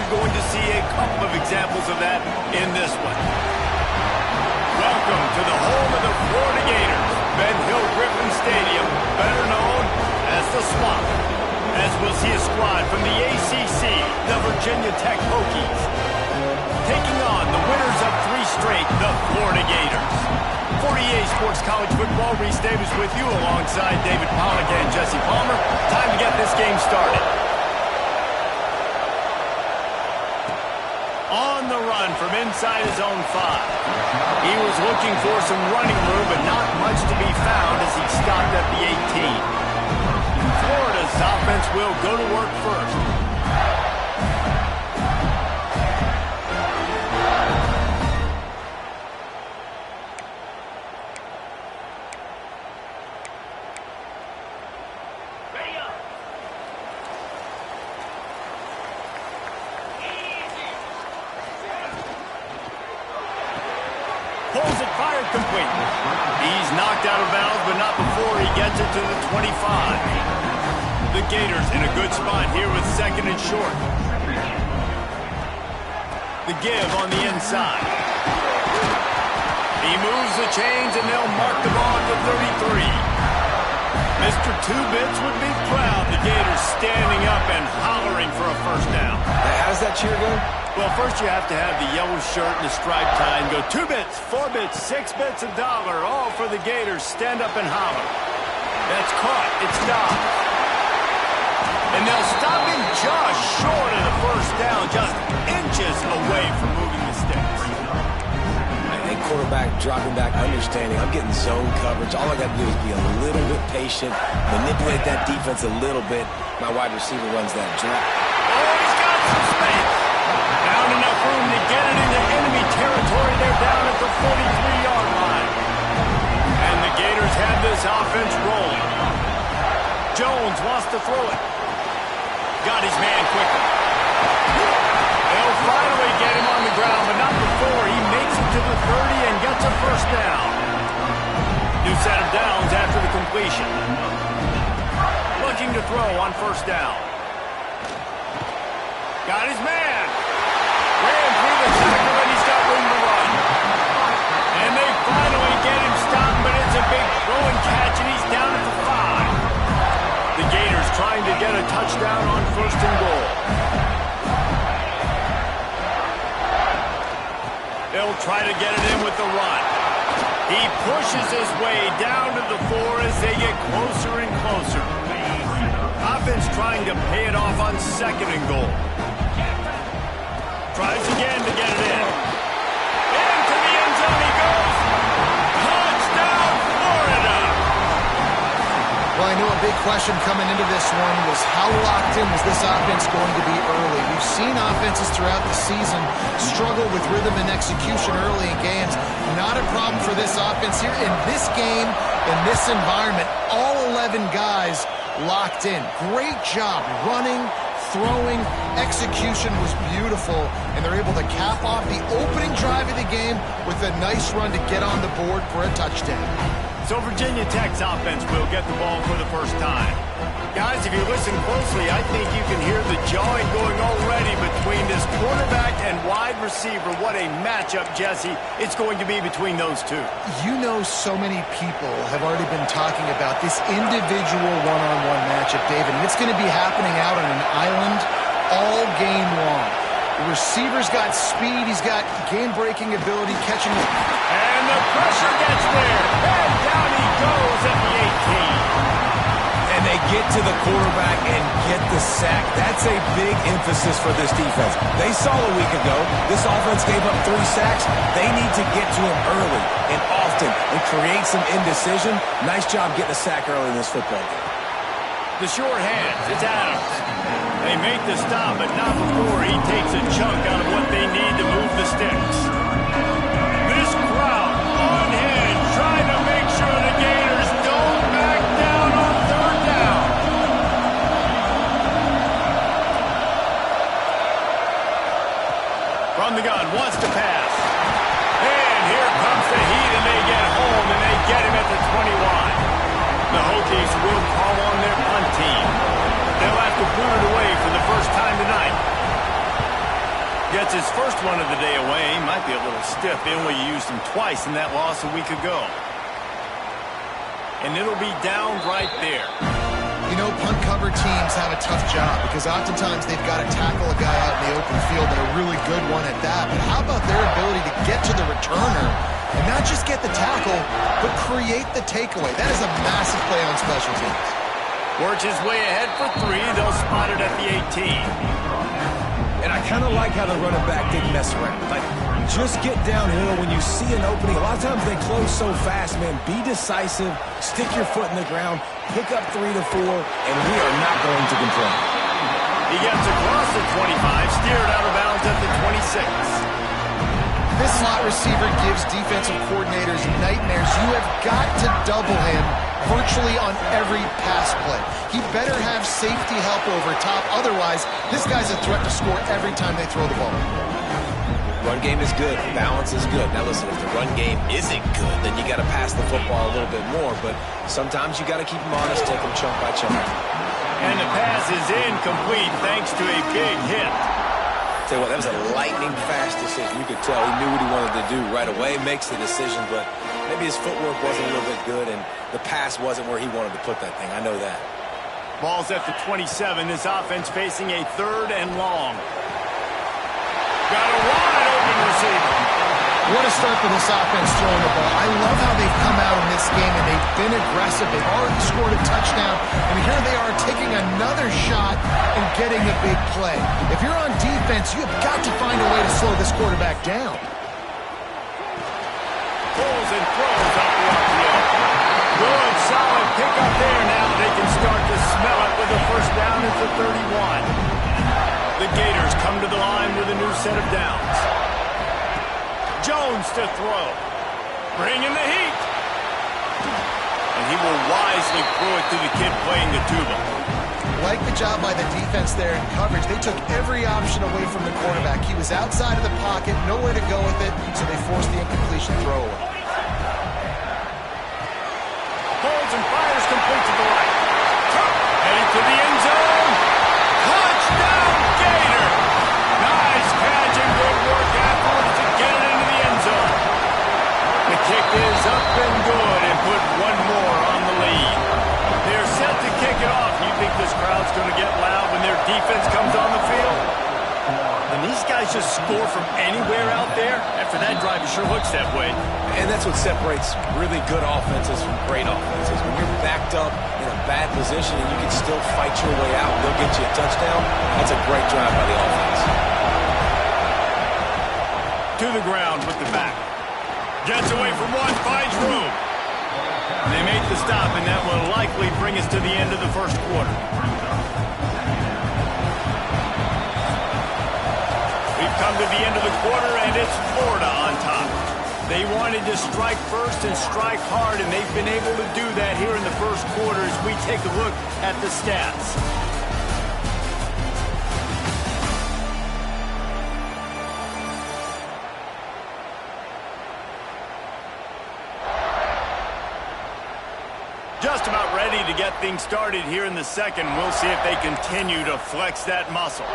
going to see a couple of examples of that in this one. Welcome to the home of the Florida Gators, Ben Hill Griffin Stadium, better known as the Swamp, as we'll see a squad from the ACC, the Virginia Tech Hokies, taking on the winners of 3 straight, the Florida Gators. For EA Sports College Football, Reese Davis with you alongside David Pollack and Jesse Palmer. Time to get this game started. On the run from inside his own 5. He was looking for some running room, but not much to be found as he stopped at the 18. Florida's offense will go to work first. Pulls it, fired, complete. He's knocked out of bounds, but not before he gets it to the 25. The Gators in a good spot here with 2nd and short. The give on the inside. He moves the chains, and they'll mark the ball at the 33. Mr. Two-Bits would be proud. The Gators standing up and hollering for a first down. How's that cheer going? Well, first you have to have the yellow shirt and the striped tie and go 2 bits, 4 bits, 6 bits, $1, all for the Gators. Stand up and holler. That's caught. It's stopped. And they'll stop him just short of the first down, just inches away from moving the sticks. Hey, quarterback dropping back, understanding. I'm getting zone coverage. All I got to do is be a little bit patient, manipulate that defense a little bit. My wide receiver runs that drop. Oh, he's got some space. Found enough room to get it into enemy territory. They're down at the 43-yard line. And the Gators have this offense rolling. Jones wants to throw it. Got his man quickly. They'll finally get him on the ground, but not before he makes it to the 30 and gets a first down. New set of downs after the completion. Looking to throw on first down. Got his man. Ran through the tackle, and he's got room to run. And they finally get him stopped, but it's a big throw and catch, and he's down at the 5. The Gators trying to get a touchdown on 1st and goal. They'll try to get it in with the run. He pushes his way down to the 4 as they get closer and closer. Offense trying to pay it off on 2nd and goal. Tries again to get it in. Into the end zone he goes. Touchdown, Florida! Well, I know a big question coming into this one was how locked in was this offense going to be early? We've seen offenses throughout the season struggle with rhythm and execution early in games. Not a problem for this offense here. In this game, in this environment, all 11 guys locked in. Great job running, throwing, execution was beautiful, and they're able to cap off the opening drive of the game with a nice run to get on the board for a touchdown. So Virginia Tech's offense will get the ball for the first time. Guys, if you listen closely, I think you can hear the jawing going already between this quarterback and wide receiver. What a matchup, Jesse, it's going to be between those two. You know, so many people have already been talking about this individual one-on-one matchup, David, and it's going to be happening out on an island all game long. The receiver's got speed, he's got game-breaking ability, catching it. And the pressure gets there, and down he goes at the 18. And they get to the quarterback and get the sack. That's a big emphasis for this defense. They saw a week ago, this offense gave up 3 sacks. They need to get to him early and often and create some indecision. Nice job getting a sack early in this football game. The short hands, it's Adams. They make the stop, but not before he takes a chunk out of what they need to move the sticks. This crowd on hand trying to make sure the Gators don't back down on 3rd down. From the gun, wants to pass. And here comes the heat, and they get home, and they get him at the 21. The Hokies will call on their punt team. They'll have to boot it away for the first time tonight. Gets his first one of the day away. He might be a little stiff. They only used him twice in that loss a week ago. And it'll be down right there. You know, punt cover teams have a tough job because oftentimes they've got to tackle a guy out in the open field and a really good one at that. But how about their ability to get to the returner and not just get the tackle, but create the takeaway? That is a massive play on special teams. Works his way ahead for 3. They'll spot it at the 18. And I kind of like how the running back didn't mess around. Like, just get downhill when you see an opening. A lot of times they close so fast, man. Be decisive, stick your foot in the ground, pick up 3 to 4, and we are not going to complain. He gets across the 25, steered out of bounds at the 26. This slot receiver gives defensive coordinators nightmares. You have got to double him virtually on every pass play. He better have safety help over top. Otherwise, this guy's a threat to score every time they throw the ball. Run game is good. Balance is good. Now, listen, if the run game isn't good, then you got to pass the football a little bit more. But sometimes you got to keep them honest, take them chunk by chunk. And the pass is incomplete thanks to a big hit. Tell you what, that was a lightning-fast decision. You could tell he knew what he wanted to do right away, makes the decision, but maybe his footwork wasn't a little bit good, and the pass wasn't where he wanted to put that thing. I know that. Ball's at the 27. This offense facing a 3rd and long. Got a wide open receiver. What a start for this offense throwing the ball. I love how they've come out in this game, and they've been aggressive. They've already scored a touchdown, and here they are taking another shot and getting a big play. If you're on defense, you have got to find a way to slow this quarterback down. Pulls and throws up the upfield. Good, solid pickup there. Now they can start to smell it with a first down at the 31. The Gators come to the line with a new set of downs. Jones to throw. Bringing the heat. And he will wisely throw it to the kid playing the tuba. Like the job by the defense there in coverage. They took every option away from the quarterback. He was outside of the pocket, nowhere to go with it, so they forced the incompletion throwaway. Holds and fires complete to the right. Heading to the end zone. Touchdown, Gator! Nice catch and good work afterwards to get it into the end zone. The kick is up and good and put one more on the lead. They're set to kick it off. You think this crowd's going to get loud when their defense comes on the field? And these guys just score from anywhere out there? After that drive, it sure looks that way. And that's what separates really good offenses from great offenses. When you're backed up in a bad position and you can still fight your way out, they'll get you a touchdown. That's a great drive by the offense. To the ground with the back. Gets away from one, finds room. And they make the stop, and that will likely bring us to the end of the first quarter. We've come to the end of the quarter, and it's Florida on top. They wanted to strike first and strike hard, and they've been able to do that here in the first quarter as we take a look at the stats. Just about ready to get things started here in the second. We'll see if they continue to flex that muscle.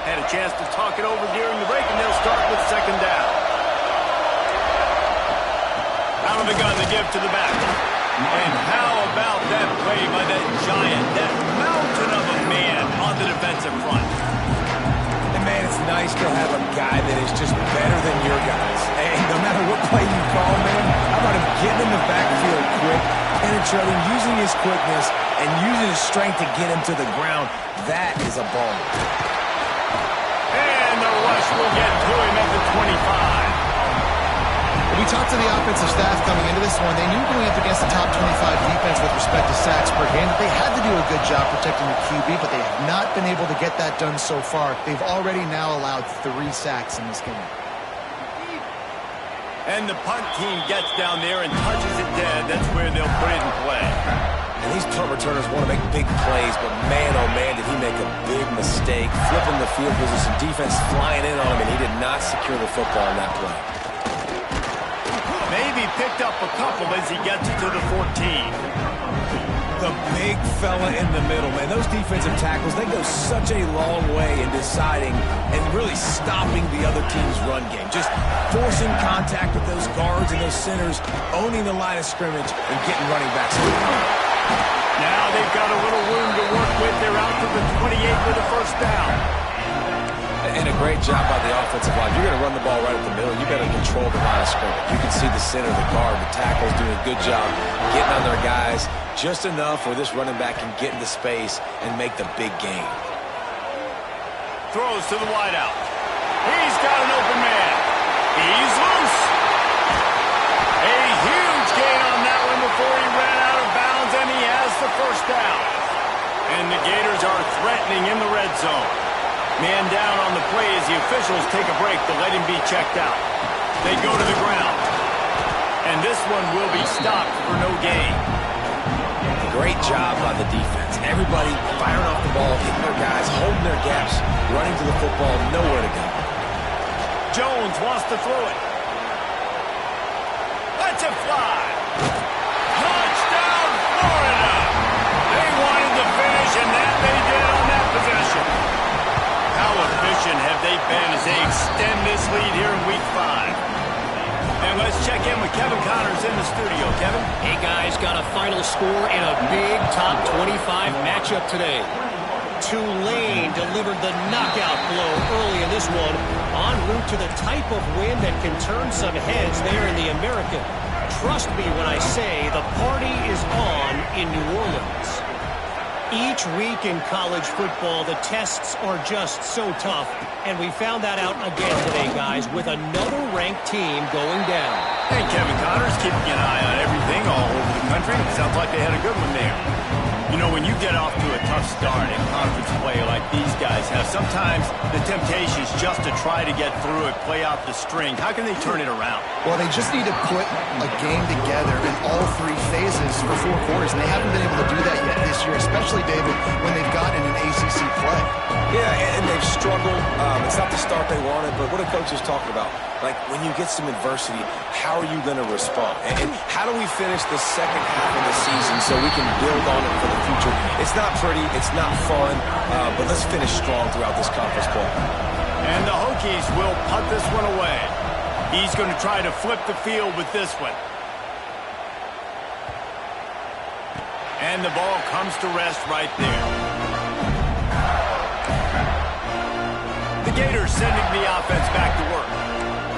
Had a chance to talk it over during the break, and they'll start with second down. Out of the gun, they give to the back. And how about that play by that giant, that mountain of a man on the defensive front? And man, it's nice to have a guy that is just better than your guys. Hey, no matter what play you call, man, how about him getting in the backfield quick, penetrating, using his quickness, and using his strength to get him to the ground? That is a ball. And the rush will get to him at the 25. We talked to the offensive staff coming into this one. They knew going up against the top 25 defense with respect to sacks per game that they had to do a good job protecting the QB, but they have not been able to get that done so far. They've already now allowed 3 sacks in this game. And the punt team gets down there and touches it dead. That's where they'll put it in play. And these punt returners want to make big plays, but man, oh man, did he make a big mistake. Flipping the field position, defense flying in on him, and he did not secure the football on that play. Maybe picked up a couple as he gets to the 14. The big fella in the middle, man. Those defensive tackles, they go such a long way in deciding and really stopping the other team's run game. Just forcing contact with those guards and those centers, owning the line of scrimmage, and getting running backs. Now they've got a little room to work with. They're out to the 28 with a first down. And a great job by the offensive line. You're going to run the ball right at the middle. You got to control the line of scrimmage. You can see the center, the guard, the tackles doing a good job getting on their guys just enough where this running back can get into space and make the big gain. Throws to the wideout. He's got an open man. He's loose. A huge gain on that one before he ran out of bounds, and he has the first down. And the Gators are threatening in the red zone. Man down on the play as the officials take a break to let him be checked out. They go to the ground. And this one will be stopped for no gain. Great job by the defense. Everybody firing off the ball, hitting their guys, holding their gaps, running to the football, nowhere to go. Jones wants to throw it. Lets it fly. Touchdown, Florida! They wanted the finish, and that they did on that possession. How efficient have they been as they extend this lead here in Week 5? And let's check in with Kevin Connors in the studio. Kevin? Hey, guys, got a final score in a big top 25 matchup today. Tulane delivered the knockout blow early in this one, en route to the type of win that can turn some heads there in the American. Trust me when I say the party is on in New Orleans. Each week in college football, the tests are just so tough, and we found that out again today, guys, with another ranked team going down. Hey, Kevin Connors, keeping an eye on everything all over the country. Sounds like they had a good one there. You know, when you get off to a tough start in conference play like these guys have, sometimes the temptation is just to try to get through it, play out the string. How can they turn it around? Well, they just need to put a game together in all three phases for 4 quarters, and they haven't been able to do that yet this year, especially, David, when they've gotten an ACC play. Yeah, and they've struggled. It's not the start they wanted, but what are coaches talking about? Like, when you get some adversity, how are you going to respond? And how do we finish the second half of the season so we can build on it for the future? It's not pretty, it's not fun, but let's finish strong throughout this conference play. And the Hokies will punt this one away. He's going to try to flip the field with this one. And the ball comes to rest right there. The Gators sending the offense back to work.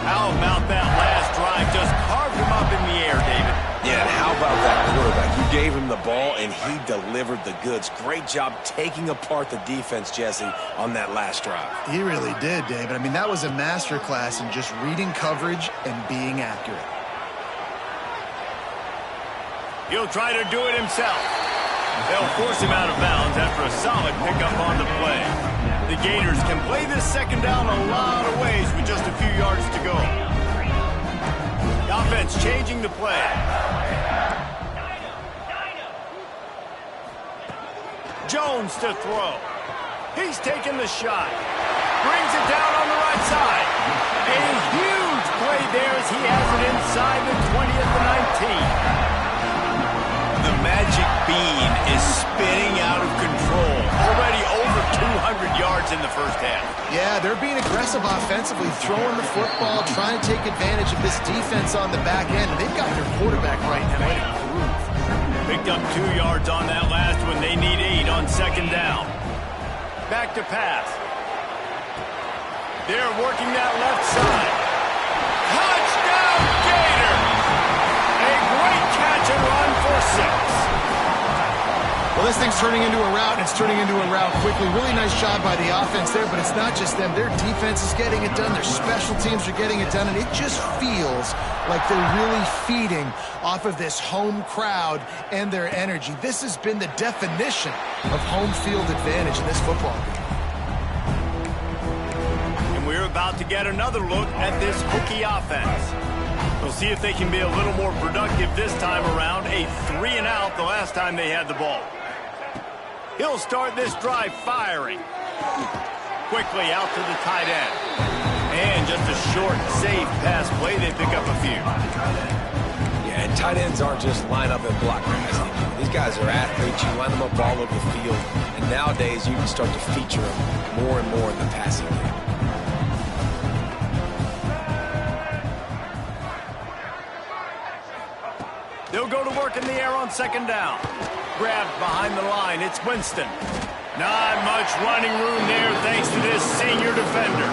How about that last drive? Just carved him up in the air, David. Yeah, and how about that quarterback? You gave him the ball, and he delivered the goods. Great job taking apart the defense, Jesse, on that last drive. He really did, David. I mean, that was a masterclass in just reading coverage and being accurate. He'll try to do it himself. They'll force him out of bounds after a solid pickup on the play. The Gators can play this second down a lot of ways with just a few yards to go. The offense changing the play. Jones to throw. He's taking the shot. Brings it down on the right side. A huge play there as he has it inside the 20 at the 19. The magic bean is spinning out of control. Already over 200 yards in the first half. Yeah, they're being aggressive offensively, throwing the football, trying to take advantage of this defense on the back end. And they've got their quarterback right now in a groove. Picked up 2 yards on that last one. They need 8 on second down. Back to pass. They're working that left side. Touchdown, Gators! A great catch and run for 6. Well, this thing's turning into a rout, and it's turning into a rout quickly. Really nice job by the offense there, but it's not just them. Their defense is getting it done. Their special teams are getting it done, and it just feels like they're really feeding off of this home crowd and their energy. This has been the definition of home field advantage in this football game. And we're about to get another look at this Hokie offense. We'll see if they can be a little more productive this time around. A 3-and-out the last time they had the ball. He'll start this drive firing. Quickly out to the tight end. And just a short, safe pass play. They pick up a few. Yeah, and tight ends aren't just line up and block guys anymore. These guys are athletes. You line them up all over the field. And nowadays, you can start to feature them more and more in the passing game. They'll go to work in the air on second down. Grabbed behind the line. It's Winston. Not much running room there thanks to this senior defender.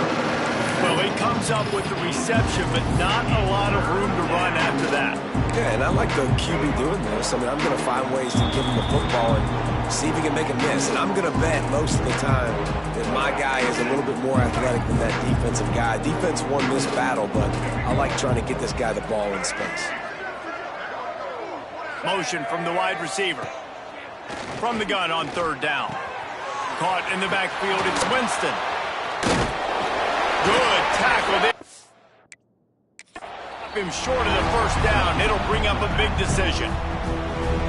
Well, he comes up with the reception, but not a lot of room to run after that. Yeah, and I like the QB doing this. I mean, I'm going to find ways to give him the football and see if he can make a miss. And I'm going to bet most of the time that my guy is a little bit more athletic than that defensive guy. Defense won this battle, but I like trying to get this guy the ball in space. Motion from the wide receiver. From the gun on third down. Caught in the backfield, it's Winston. Good tackle there. Him short of the first down. It'll bring up a big decision.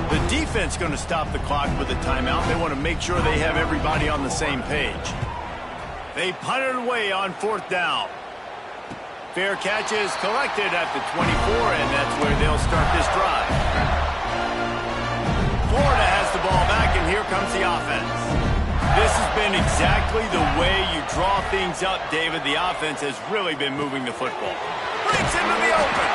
The defense going to stop the clock with a timeout. They want to make sure they have everybody on the same page. They punt it away on fourth down. Fair catch is collected at the 24, and that's where they'll start this drive. Florida has the ball back, and here comes the offense. This has been exactly the way you draw things up, David. The offense has really been moving the football. Breaks into the open.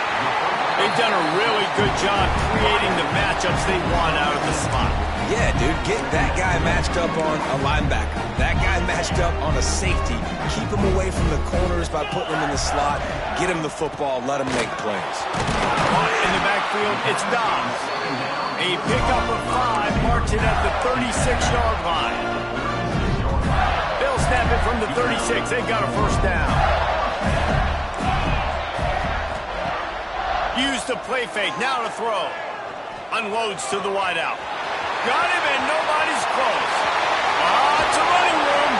They've done a really good job creating the matchups they want out of the slot. Yeah, dude, get that guy matched up on a linebacker. That guy matched up on a safety. Keep him away from the corners by putting him in the slot. Get him the football. Let him make plays. In the backfield, it's Dobbs. A pickup of 5 marks it at the 36-yard line. They'll snap it from the 36. They've got a first down. Use the play fake. Now to throw. Unloads to the wideout. Got him, and nobody's close. Lots of running room.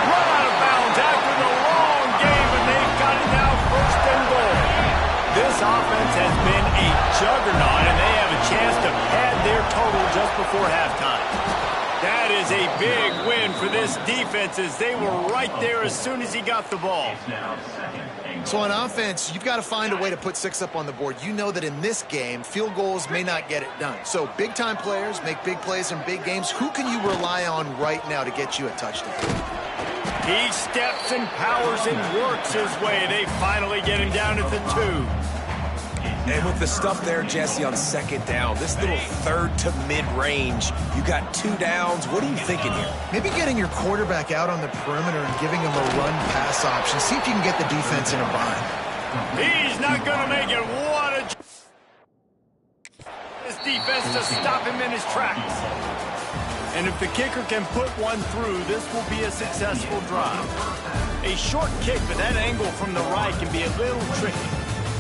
Run out of bounds after the long game, and they've got it now first and goal. This offense has been a juggernaut, and they have a chance to pad their total just before halftime. That is a big win for this defense, as they were right there as soon as he got the ball. So on offense, you've got to find a way to put 6 up on the board. You know that in this game, field goals may not get it done. So big-time players make big plays in big games. Who can you rely on right now to get you a touchdown? He steps and powers and works his way. They finally get him down at the 2. And with the stuff there, Jesse, on second down, this little third to mid-range, you got 2 downs. What are you thinking here? Maybe getting your quarterback out on the perimeter and giving him a run-pass option. See if you can get the defense in a bind. He's not going to make it. What a... This defense to stop him in his tracks. And if the kicker can put one through, this will be a successful drive. A short kick, but that angle from the right can be a little tricky.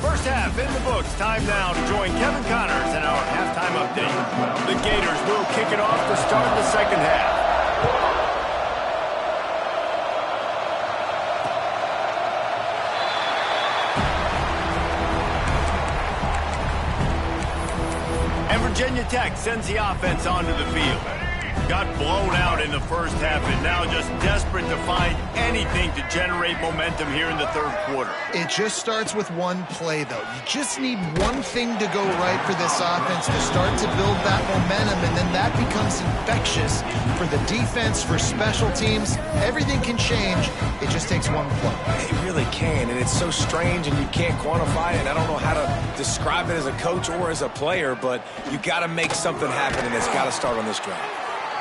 First half in the books. Time now to join Kevin Connors in our halftime update. The Gators will kick it off to start the second half. And Virginia Tech sends the offense onto the field. Got blown out in the first half and now just desperate to find anything to generate momentum here in the third quarter. It just starts with one play, though. You just need one thing to go right for this offense to start to build that momentum, and then that becomes infectious for the defense, for special teams. Everything can change. It just takes one play. It really can, and it's so strange, and you can't quantify it. I don't know how to describe it as a coach or as a player, but you got to make something happen, and it's got to start on this drive.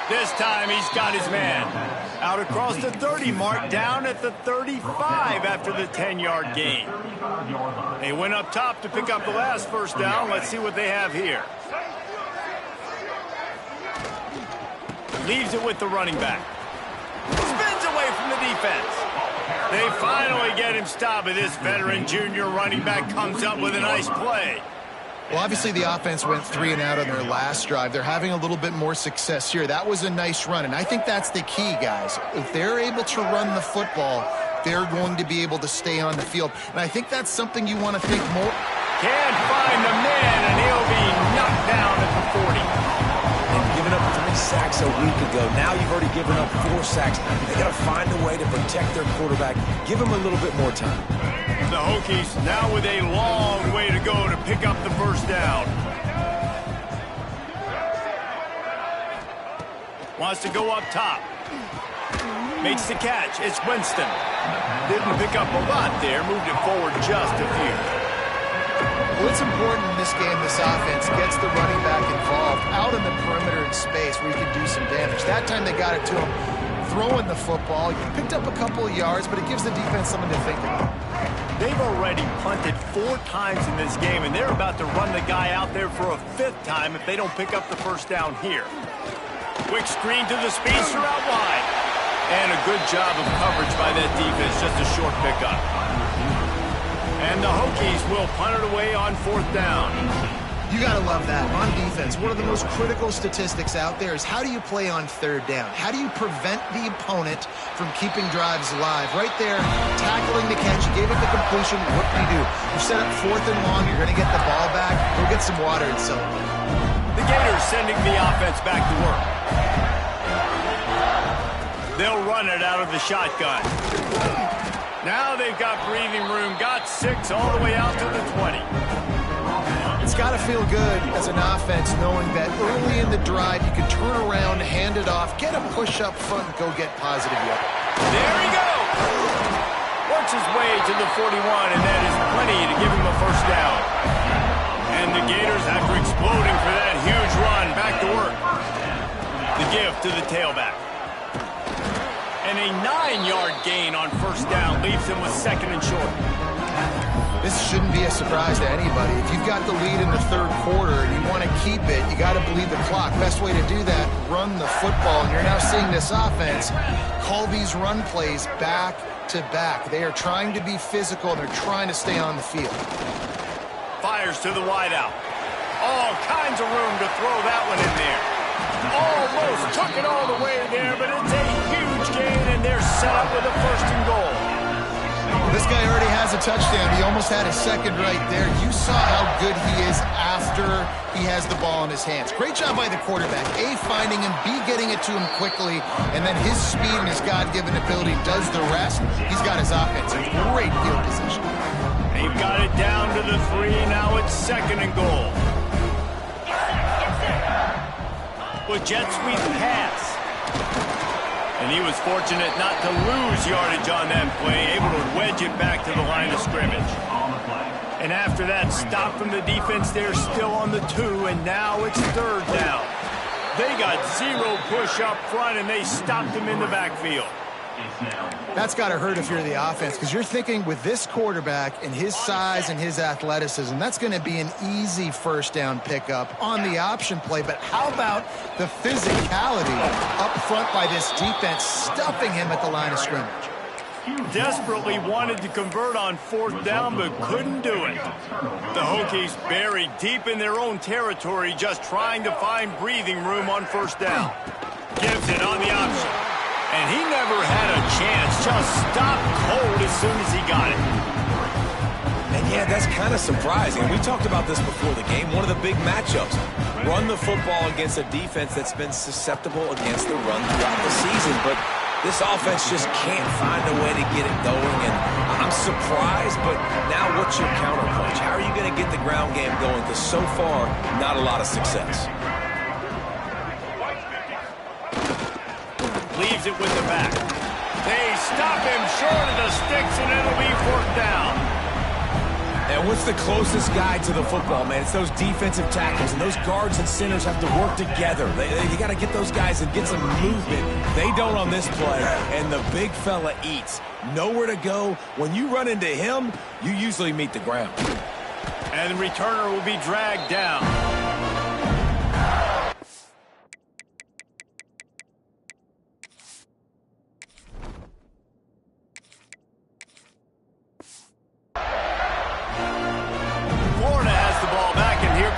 This time he's got his man. Out across the 30 mark, down at the 35 after the 10-yard gain. They went up top to pick up the last first down. Let's see what they have here. Leaves it with the running back. Spins away from the defense. They finally get him stopped, and this veteran junior running back comes up with a nice play. Well, obviously the offense went 3 and out on their last drive. They're having a little bit more success here. That was a nice run, and I think that's the key, guys. If they're able to run the football, they're going to be able to stay on the field. And I think that's something you want to think more. Can't find the man, and he'll be knocked down at the 40. And giving up 3 5 sacks a week ago. Now you've already given up 4 sacks. They got to find a way to protect their quarterback. Give him a little bit more time. The Hokies now with a long way to go to pick up the first down. Wants to go up top. Makes the catch. It's Winston. Didn't pick up a lot there. Moved it forward just a few. Well, it's important in this game, this offense gets the running back involved out in the perimeter in space where he can do some damage. That time they got it to him throwing the football. He picked up a couple of yards, but it gives the defense something to think about. They've already punted 4 times in this game, and they're about to run the guy out there for a 5th time if they don't pick up the first down here. Quick screen to the speedster out wide. And a good job of coverage by that defense, just a short pickup. And the Hokies will punt it away on 4th down. You got to love that. On defense, one of the most critical statistics out there is how do you play on 3rd down? How do you prevent the opponent from keeping drives alive? Right there, tackling the catch. You gave it the completion. What do? You set up 4th and long. You're going to get the ball back. Go get some water and celebrate. The Gators sending the offense back to work. They'll run it out of the shotgun. Now they've got breathing room. Got 6 all the way out to the 20. It's got to feel good as an offense knowing that early in the drive you can turn around, hand it off, get a push up front, and go get positive yards. There he goes! Works his way to the 41, and that is plenty to give him a first down. And the Gators, after exploding for that huge run, back to work. The give to the tailback. And a 9-yard gain on first down leaves him with 2nd and short. This shouldn't be a surprise to anybody. If you've got the lead in the 3rd quarter and you want to keep it, you got to bleed the clock. Best way to do that, run the football. And you're now seeing this offense call these run plays back to back. They are trying to be physical, and they're trying to stay on the field. Fires to the wideout. All kinds of room to throw that one in there. Almost took it all the way there, but it's a huge gain, and they're set up with a 1st and goal. This guy already has a touchdown. He almost had a 2nd right there. You saw how good he is after he has the ball in his hands. Great job by the quarterback. A, finding him, B, getting it to him quickly, and then his speed and his God-given ability does the rest. He's got his offense in great field position. They've got it down to the 3. Now it's 2nd and goal. With jet sweep pass. And he was fortunate not to lose yardage on that play, able to wedge it back to the line of scrimmage. And after that stop from the defense, they're still on the 2, and now it's 3rd down. They got 0 push up front, and they stopped him in the backfield. That's got to hurt if you're the offense, because you're thinking with this quarterback and his size and his athleticism, that's going to be an easy 1st down pickup on the option play. But how about the physicality up front by this defense, stuffing him at the line of scrimmage? Desperately wanted to convert on 4th down, but couldn't do it. The Hokies buried deep in their own territory, just trying to find breathing room on 1st down. Gives it on the option. And he never had a chance, just stopped cold as soon as he got it. And yeah, that's kind of surprising. We talked about this before the game. One of the big matchups. Run the football against a defense that's been susceptible against the run throughout the season. But this offense just can't find a way to get it going. And I'm surprised, but now what's your counterpunch? How are you going to get the ground game going? Because so far, not a lot of success. Leaves it with the back. They stop him short of the sticks, and it'll be 4th down. And what's the closest guy to the football, man? It's those defensive tackles, and those guards and centers have to work together. You got to get those guys and get some movement. They don't on this play, and the big fella eats. Nowhere to go. When you run into him, you usually meet the ground. And the returner will be dragged down.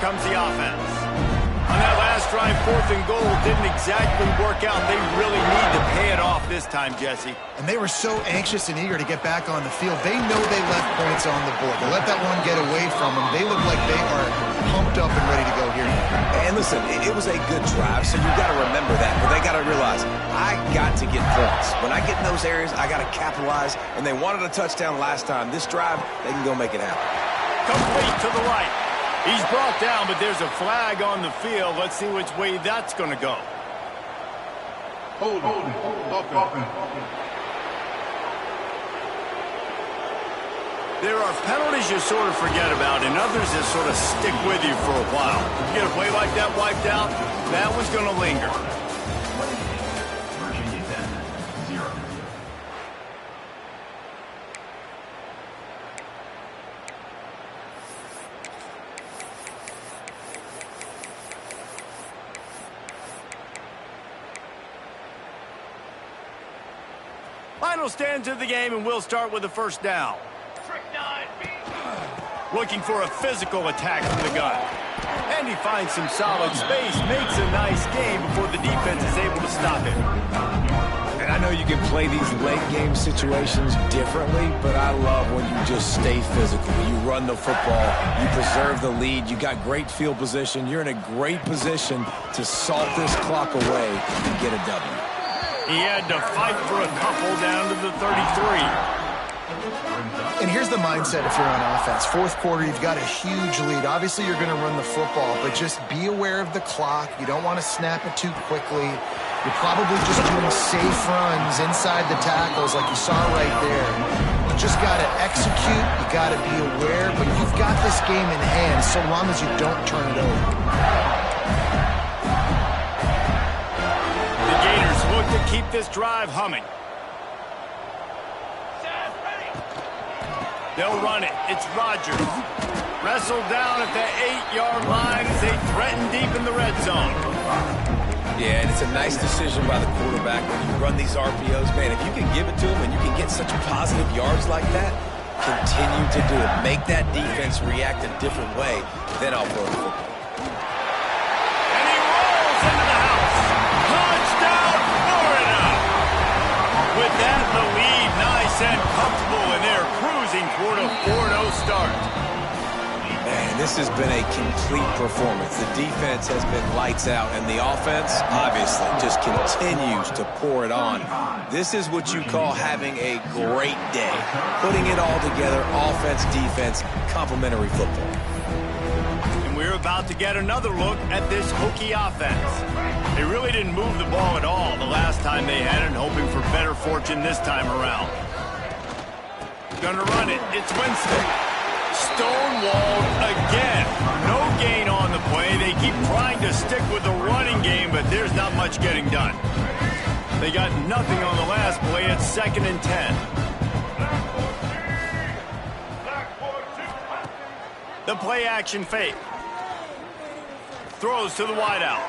Comes the offense. On that last drive 4th and goal didn't exactly work out. They really need to pay it off this time, Jesse. And they were so anxious and eager to get back on the field. They know they left points on the board. They let that one get away from them. They look like they are pumped up and ready to go here. And listen, it was a good drive, so you've got to remember that. But they got to realize, I got to get points. When I get in those areas, I got to capitalize. And they wanted a touchdown last time. This drive, they can go make it happen. Complete to the right. He's brought down, but there's a flag on the field. Let's see which way that's going to go. Hold on. There are penalties you sort of forget about and others that sort of stick with you for a while. You get a play like that wiped out, that one's going to linger. Final stands of the game, and we'll start with the first down. Looking for a physical attack from the gun. And he finds some solid space, makes a nice game before the defense is able to stop it. And I know you can play these late game situations differently, but I love when you just stay physical. You run the football, you preserve the lead, you got great field position, you're in a great position to salt this clock away and get a W. He had to fight for a couple down to the 33. And here's the mindset if you're on offense. 4th quarter, you've got a huge lead. Obviously, you're going to run the football, but just be aware of the clock. You don't want to snap it too quickly. You're probably just doing safe runs inside the tackles like you saw right there. You just got to execute. You got to be aware, but you've got this game in hand so long as you don't turn it over. The Gators look to keep this drive humming. They'll run it. It's Rodgers. Wrestled down at the 8-yard line as they threaten deep in the red zone. Yeah, and it's a nice decision by the quarterback when you run these RPOs. Man, if you can give it to him and you can get such positive yards like that, continue to do it. Make that defense react a different way, then I'll throw the football. And he rolls into the house. Touchdown, Florida! With that, the lead nice and comfortable, and they're cruising toward a 4-0 start. Man, this has been a complete performance. The defense has been lights out, and the offense, obviously, just continues to pour it on. This is what you call having a great day. Putting it all together, offense, defense, complementary football. And we're about to get another look at this Hokie offense. They really didn't move the ball at all the last time they had it, hoping for better fortune this time around. Gonna run it. It's Winston. Stonewalled again. No gain on the play. They keep trying to stick with the running game, but there's not much getting done. They got nothing on the last play. It's 2nd and 10. The play action fake. Throws to the wideout.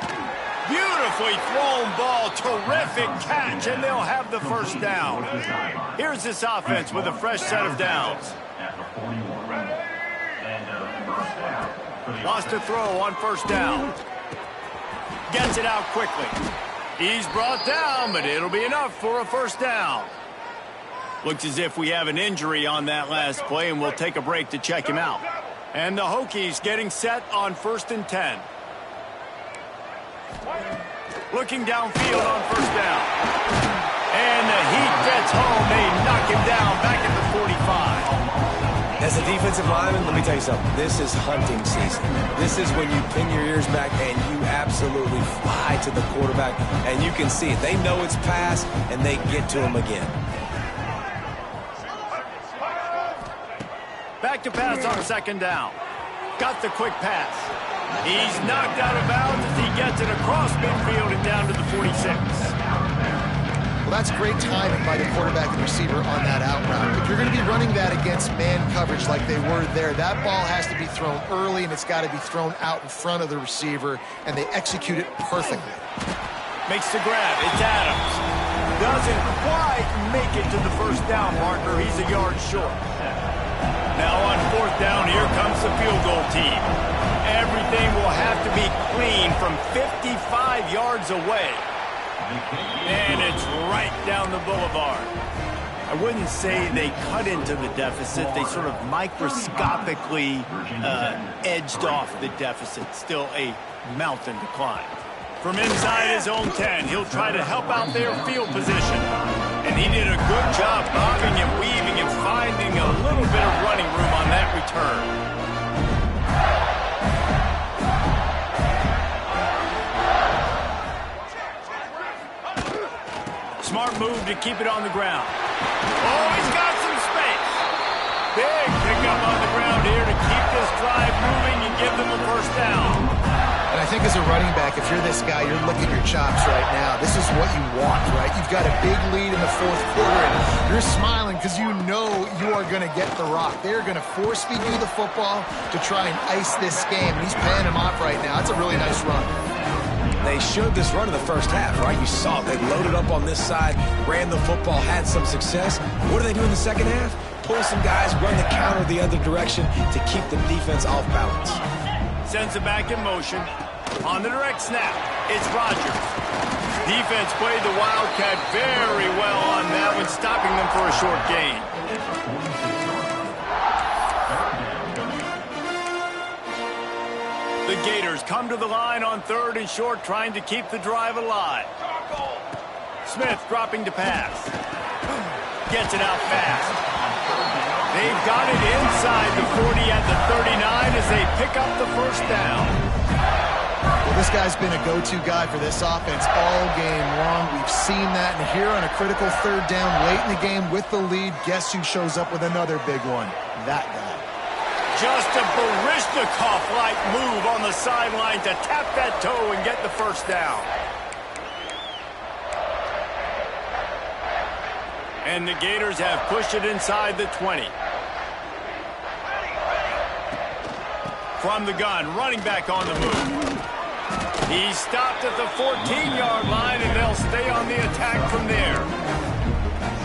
Beautifully thrown ball. Terrific catch, and they'll have the first down. Here's this offense with a fresh set of downs. Wants to throw on first down. Gets it out quickly. He's brought down, but it'll be enough for a first down. Looks as if we have an injury on that last play, and we'll take a break to check him out. And the Hokies getting set on 1st and 10. Looking downfield on first down. And the heat gets home. They knock him down back at the 45. As a defensive lineman, let me tell you something. This is hunting season. This is when you pin your ears back and you absolutely fly to the quarterback, and you can see it. They know it's pass, and they get to him again. Back to pass on 2nd down. Got the quick pass. He's knocked out of bounds as he gets it across midfield and down to the 46. Well, that's great timing by the quarterback and receiver on that out route. If you're going to be running that against man coverage like they were there, that ball has to be thrown early, and it's got to be thrown out in front of the receiver, and they execute it perfectly. Makes the grab. It's Adams. Doesn't quite make it to the first down marker. He's a yard short. Now on fourth down, here comes the field goal team. Everything will have to be clean from 55 yards away. And it's right down the boulevard. I wouldn't say they cut into the deficit. They sort of microscopically edged off the deficit. Still a mountain to climb. From inside his own 10, he'll try to help out their field position. And he did a good job bobbing and weaving and finding a little bit of running room on that return. Smart move to keep it on the ground. Oh, he's got some space. Big pickup on the ground here to keep this drive moving and give them a first down. And I think as a running back, if you're this guy, you're licking your chops right now. This is what you want, right? You've got a big lead in the fourth quarter, and you're smiling because you know you are going to get the rock. They're going to force-feed you the football to try and ice this game. He's paying him off right now. It's a really nice run. They showed this run in the first half, right? You saw it. They loaded up on this side, ran the football, had some success. What do they do in the second half? Pull some guys, run the counter the other direction to keep the defense off balance. Sends it back in motion. On the direct snap, it's Rodgers. Defense played the Wildcat very well on that one, stopping them for a short gain. The Gators come to the line on third and short, trying to keep the drive alive. Smith dropping to pass. Gets it out fast. They've got it inside the 40 at the 39 as they pick up the first down. Well, this guy's been a go-to guy for this offense all game long. We've seen that, and here on a critical third down late in the game with the lead, guess who shows up with another big one? That guy. Just a Baryshnikov-like move on the sideline to tap that toe and get the first down. And the Gators have pushed it inside the 20. From the gun, running back on the move. He stopped at the 14-yard line, and they'll stay on the attack from there.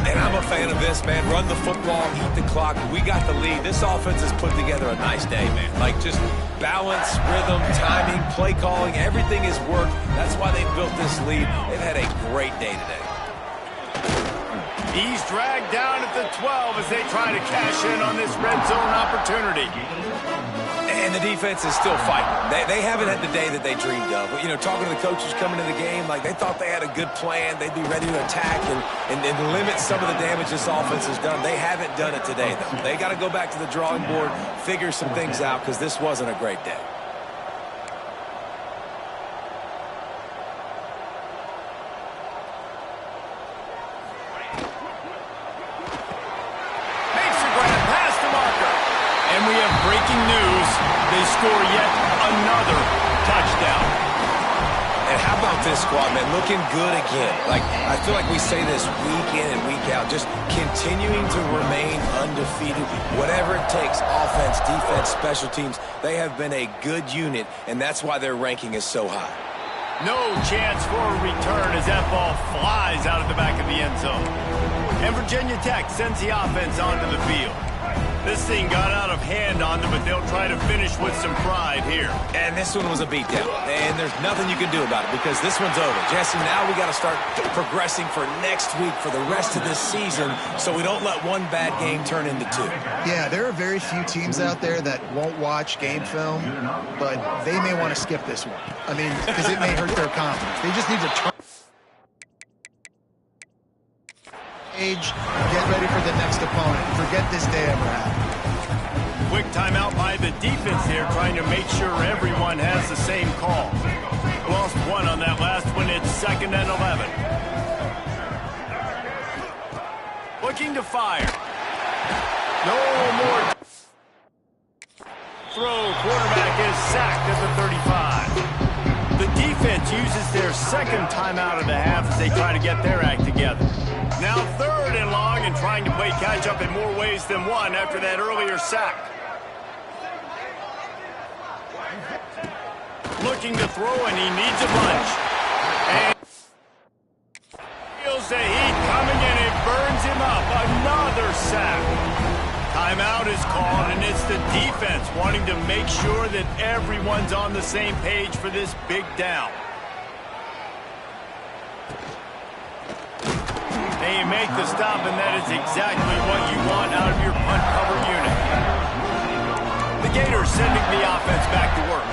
And I'm a fan of this, man. Run the football, eat the clock. We got the lead. This offense has put together a nice day, man. Like, just balance, rhythm, timing, play calling, everything has worked. That's why they built this lead. They've had a great day today. He's dragged down at the 12 as they try to cash in on this red zone opportunity. And the defense is still fighting. They haven't had the day that they dreamed of. But, you know, talking to the coaches coming to the game, like, they thought they had a good plan. They'd be ready to attack and limit some of the damage this offense has done. They haven't done it today, though. They got to go back to the drawing board, figure some things out, because this wasn't a great day. Breaking news, they score yet another touchdown. And how about this squad, man? Looking good again. Like, I feel like we say this week in and week out, just continuing to remain undefeated. Whatever it takes, offense, defense, special teams, they have been a good unit, and that's why their ranking is so high. No chance for a return as that ball flies out of the back of the end zone. And Virginia Tech sends the offense onto the field. This thing got out of hand on them, but they'll try to finish with some pride here. And this one was a beatdown. And there's nothing you can do about it because this one's over. Jesse, now we got to start progressing for next week for the rest of this season so we don't let one bad game turn into two. Yeah, there are very few teams out there that won't watch game film, but they may want to skip this one. I mean, because it may hurt their confidence. They just need to turn. Get ready for the next opponent. Forget this day ever happened. Quick timeout by the defense there, trying to make sure everyone has the same call. Lost one on that last one. It's 2nd and 11. Looking to fire. No more. Throw. Quarterback is sacked at the 35. The defense uses their second timeout of the half as they try to get their act together. Now 3rd and long and trying to play catch-up in more ways than one after that earlier sack. Looking to throw, and he needs a bunch. And feels the heat coming, and it burns him up. Another sack. Timeout is called, and it's the defense wanting to make sure that everyone's on the same page for this big down. And you make the stop, and that is exactly what you want out of your punt cover unit. The Gators sending the offense back to work.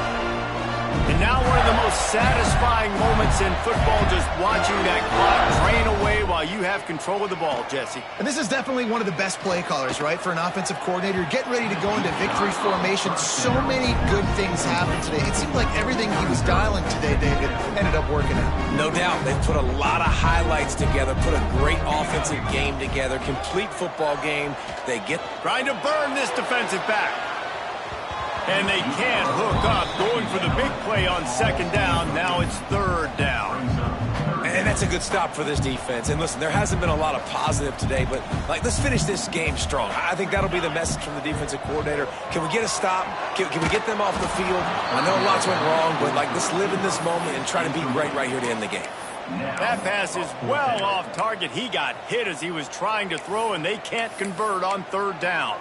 And now one of the most satisfying moments in football, just watching that clock drain away while you have control of the ball, Jesse. And this is definitely one of the best play callers, right, for an offensive coordinator. Getting ready to go into victory formation. So many good things happened today. It seemed like everything he was dialing today, David, ended up working out. No doubt. They've put a lot of highlights together, put a great offensive game together, complete football game. They get trying to burn this defensive back. And they can't hook up, going for the big play on second down. Now it's third down. And that's a good stop for this defense. And listen, there hasn't been a lot of positive today, but let's finish this game strong. I think that'll be the message from the defensive coordinator. Can we get a stop? Can we get them off the field? I know lots went wrong, but let's live in this moment and try to be great right here to end the game. That pass is well off target. He got hit as he was trying to throw, and they can't convert on third down.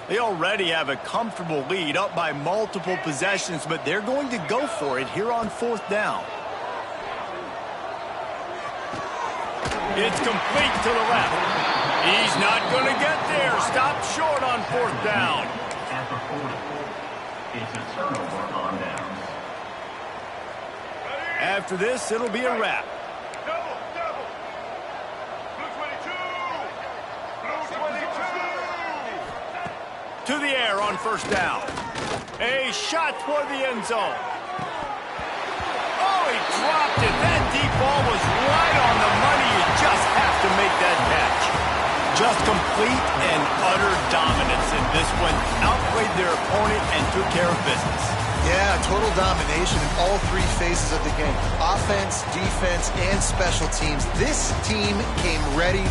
They already have a comfortable lead, up by multiple possessions, but they're going to go for it here on fourth down. It's complete to the left. He's not going to get there. Stop short on fourth down. At the 40, it's a turnover on downs. After this, it'll be a wrap. To the air on first down. A shot toward the end zone. Oh, he dropped it. That deep ball was right on the money. You just have to make that catch. Just complete and utter dominance in this one. Outplayed their opponent and took care of business. Yeah, total domination in all three phases of the game. Offense, defense, and special teams. This team came ready